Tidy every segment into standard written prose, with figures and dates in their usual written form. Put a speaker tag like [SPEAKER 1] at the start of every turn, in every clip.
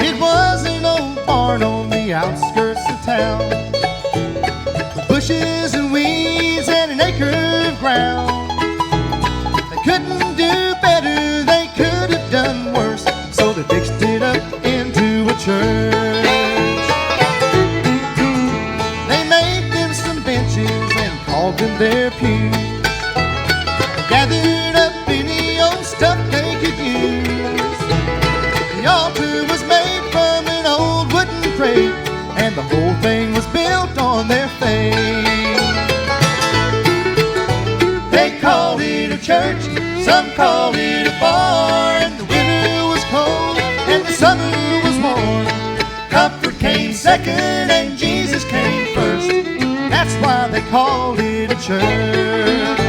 [SPEAKER 1] It was an old barn on the outskirts of town, with bushes and weeds and an acre of ground. They couldn't do better, they could have done worse, so they fixed it up into a church. They made them some benches and called them their pews, gathered up any old stuff they could use. The altar was made from an old wooden crate, and the whole thing was built on their faith. They called it a church, some called it a bar, and the winter was cold and the summer was warm. Comfort came second and Jesus came first. That's why they called it a church.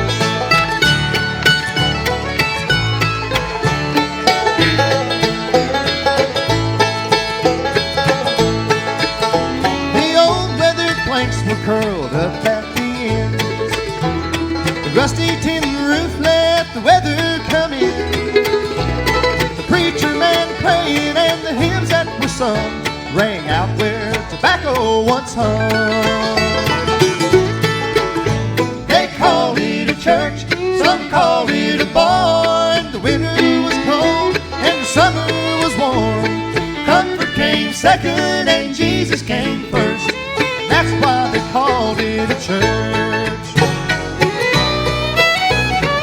[SPEAKER 1] Were curled up at the ends. The rusty tin roof let the weather come in. The preacher man praying and the hymns that were sung rang out where tobacco once hung. They called it a church, some called it a barn. The winter was cold and the summer was warm. Comfort came second and Jesus came first. That's why they called it a church.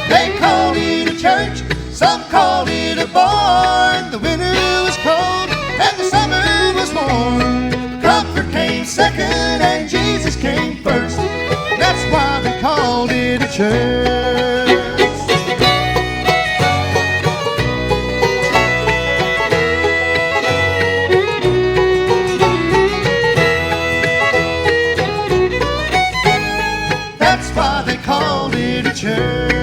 [SPEAKER 1] They called it a church, some called it a barn. The winter was cold and the summer was warm. Comfort came second and Jesus came first. That's why they called it a church. Called it a church.